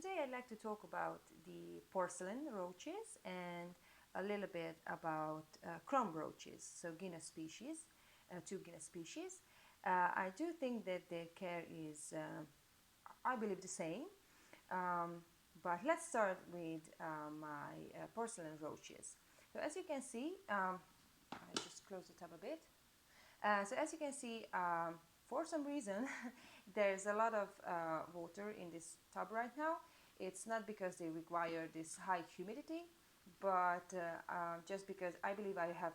today I'd like to talk about the porcelain roaches and a little bit about chrome roaches, so Gyna species, two Gyna species. I do think that their care is, I believe, the same. But let's start with my porcelain roaches. So as you can see, I just close the tab a bit. So as you can see, for some reason, there's a lot of water in this tub right now. It's not because they require this high humidity, but just because I believe I have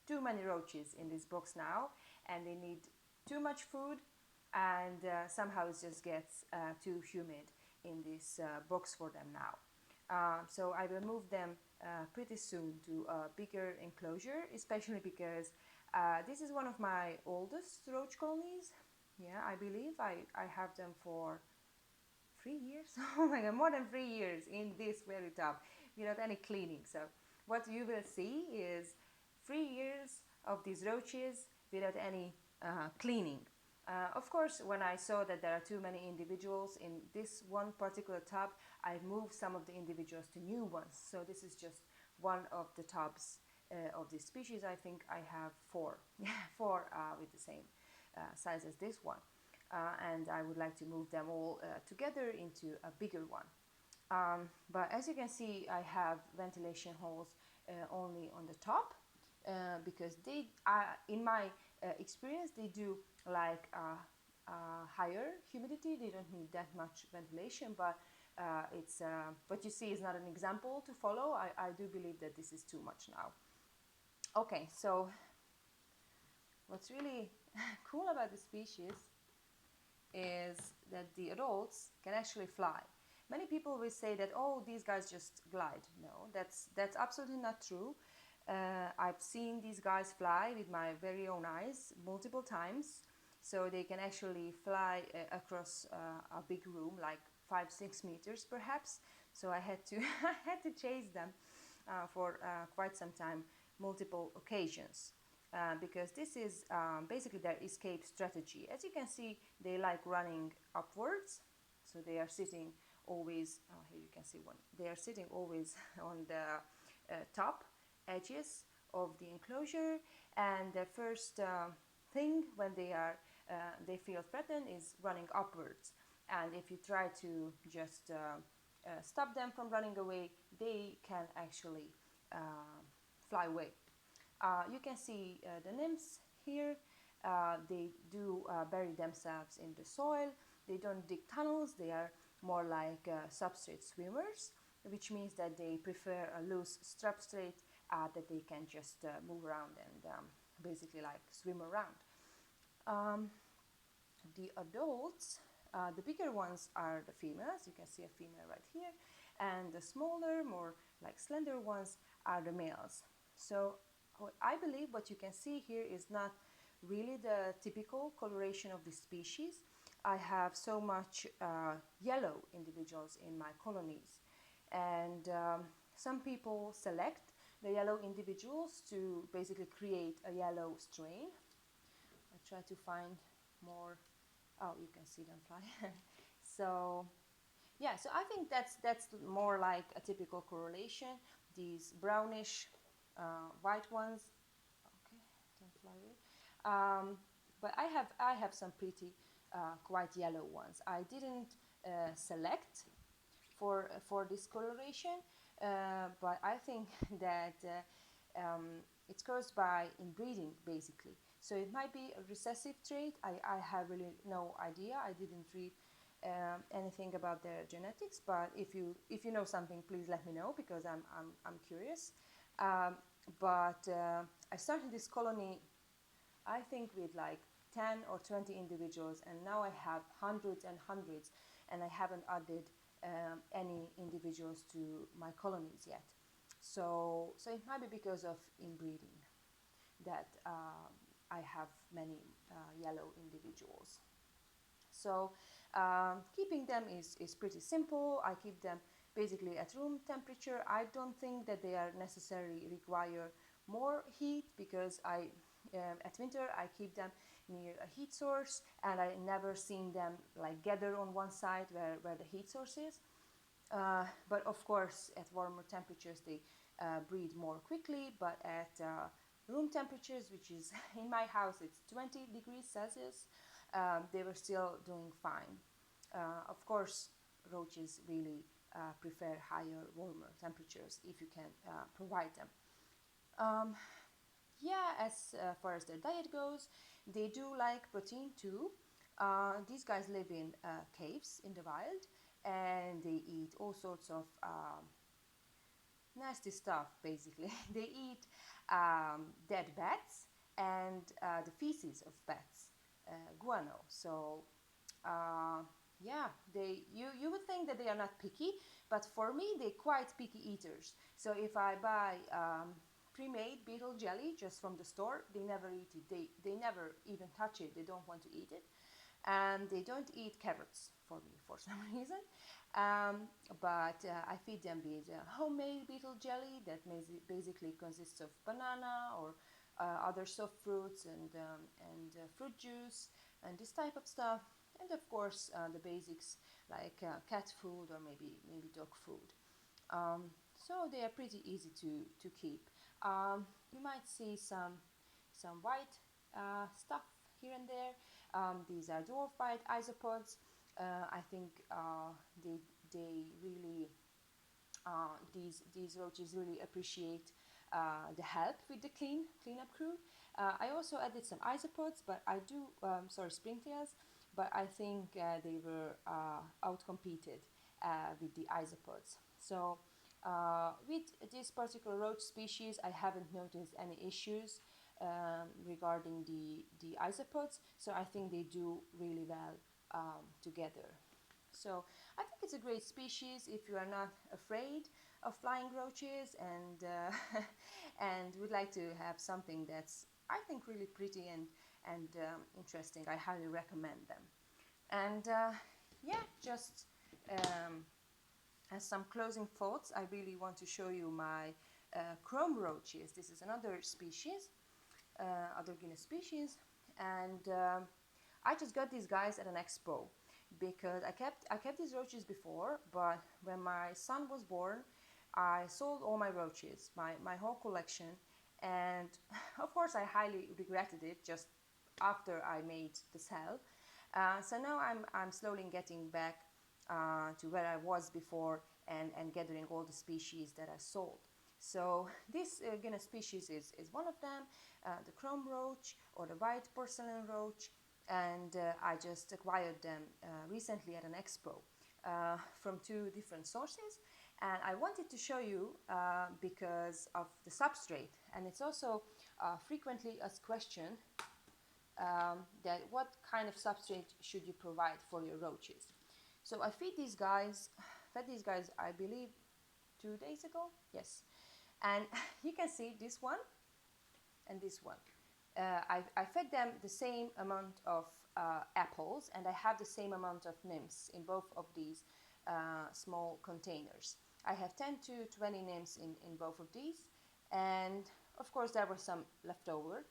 too many roaches in this box now, and they need too much food, and somehow it just gets too humid in this box for them now. So I will move them pretty soon to a bigger enclosure, especially because this is one of my oldest roach colonies. Yeah, I believe I have them for 3 years. Oh my god, more than 3 years in this very tub without any cleaning. So what you will see is 3 years of these roaches without any cleaning. Of course, when I saw that there are too many individuals in this one particular tub, I moved some of the individuals to new ones. So this is just one of the tubs of this species. I think I have four, four with the same size as this one. And I would like to move them all together into a bigger one. But as you can see, I have ventilation holes only on the top because they, in my experience, they do like higher humidity. They don't need that much ventilation, but it's what you see is not an example to follow. I do believe that this is too much now. Okay, so what's really cool about the species is that the adults can actually fly. Many people will say that, oh, these guys just glide. No, that's absolutely not true. I've seen these guys fly with my very own eyes multiple times. So they can actually fly across a big room, like 5-6 meters perhaps. So I had to I had to chase them for quite some time, multiple occasions. Because this is basically their escape strategy. As you can see, they like running upwards, so they are sitting always, here you can see one, they are sitting always on the top edges of the enclosure, and the first thing when they feel threatened is running upwards. And if you try to just stop them from running away, they can actually fly away. You can see the nymphs here. They do bury themselves in the soil. They don't dig tunnels. They are more like substrate swimmers, which means that they prefer a loose substrate that they can just move around and basically like swim around. The adults, the bigger ones are the females. You can see a female right here, and the smaller, more like slender ones are the males. So I believe what you can see here is not really the typical coloration of the species. I have so much yellow individuals in my colonies, and some people select the yellow individuals to basically create a yellow strain. I try to find more. Oh, you can see them fly. So yeah, so I think that's more like a typical correlation. These brownish white ones, okay, don't fly away. But I have some pretty quite yellow ones. I didn't select for this coloration, but I think that it's caused by inbreeding basically. So it might be a recessive trait. I have really no idea. I didn't read anything about their genetics, but if you know something, please let me know, because I'm curious. But I started this colony, I think, with like 10 or 20 individuals, and now I have hundreds and hundreds, and I haven't added any individuals to my colonies yet. So it might be because of inbreeding that I have many yellow individuals. So keeping them is pretty simple. I keep them basically at room temperature. I don't think that they are necessarily require more heat, because at winter I keep them near a heat source, and I never seen them like gather on one side where the heat source is. But of course, at warmer temperatures, they breed more quickly. But at room temperatures, which is in my house, it's 20 degrees Celsius, they were still doing fine. Of course, roaches really prefer higher, warmer temperatures if you can provide them. Yeah, as far as their diet goes, they do like protein too. These guys live in caves in the wild, and they eat all sorts of nasty stuff, basically. They eat dead bats and the feces of bats, guano. So yeah, you would think that they are not picky, but for me they're quite picky eaters. So if I buy pre-made beetle jelly just from the store, they never eat it. They never even touch it. They don't want to eat it, and they don't eat carrots for me for some reason. But I feed them with homemade beetle jelly that basically consists of banana or other soft fruits and fruit juice and this type of stuff, and of course the basics like cat food or maybe dog food. So they are pretty easy to keep. You might see some white stuff here and there. These are dwarf white isopods. I think they really these roaches really appreciate the help with the cleanup crew. I also added some isopods, but I do sorry, springtails, but I think they were outcompeted with the isopods. So with this particular roach species, I haven't noticed any issues regarding the isopods. So I think they do really well together. So I think it's a great species if you are not afraid of flying roaches and and would like to have something that's, I think, really pretty and interesting. I highly recommend them. And yeah, just as some closing thoughts, I really want to show you my chrome roaches. This is another species, other Gyna species, and I just got these guys at an expo because I kept these roaches before, but when my son was born, I sold all my roaches, my whole collection, and of course I highly regretted it just after I made the sale. So now I'm slowly getting back to where I was before and gathering all the species that I sold. So this Gyna species is one of them, the chrome roach or the white porcelain roach, and I just acquired them recently at an expo from two different sources. And I wanted to show you because of the substrate, and it's also frequently asked question that what kind of substrate should you provide for your roaches. So I fed these guys, I believe 2 days ago, yes, and you can see this one and this one. I fed them the same amount of apples, and I have the same amount of nymphs in both of these small containers. I have 10 to 20 nymphs in both of these, and of course there were some left over,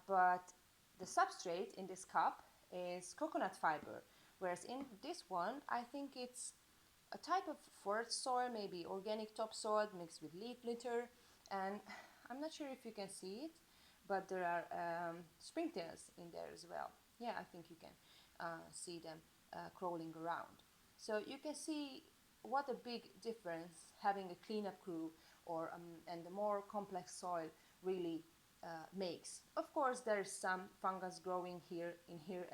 but the substrate in this cup is coconut fiber, whereas in this one I think it's a type of forest soil, maybe organic topsoil mixed with leaf litter, and I'm not sure if you can see it, but there are springtails in there as well. Yeah, I think you can see them crawling around. So you can see what a big difference having a cleanup crew or and the more complex soil really makes. Of course, there's some fungus growing here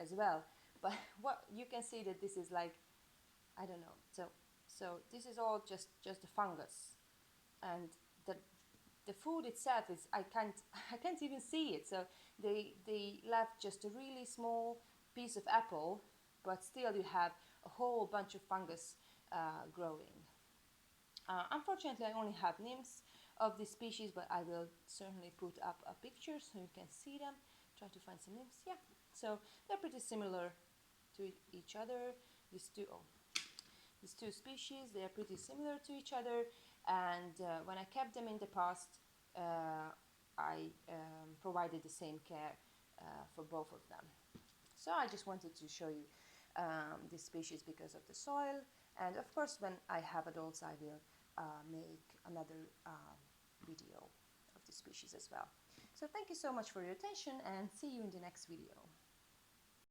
as well, but what you can see that this is like, I don't know. So this is all just the fungus, and the food itself is I can't even see it. So they left just a really small piece of apple, but still you have a whole bunch of fungus growing. Unfortunately, I only have nymphs of this species, but I will certainly put up a picture so you can see them. Try to find some nymphs. Yeah, so they're pretty similar to each other. These two species, they are pretty similar to each other, and when I kept them in the past, I provided the same care for both of them. So I just wanted to show you this species because of the soil. And of course, when I have adults, I will make another video of the species as well. So thank you so much for your attention, and see you in the next video.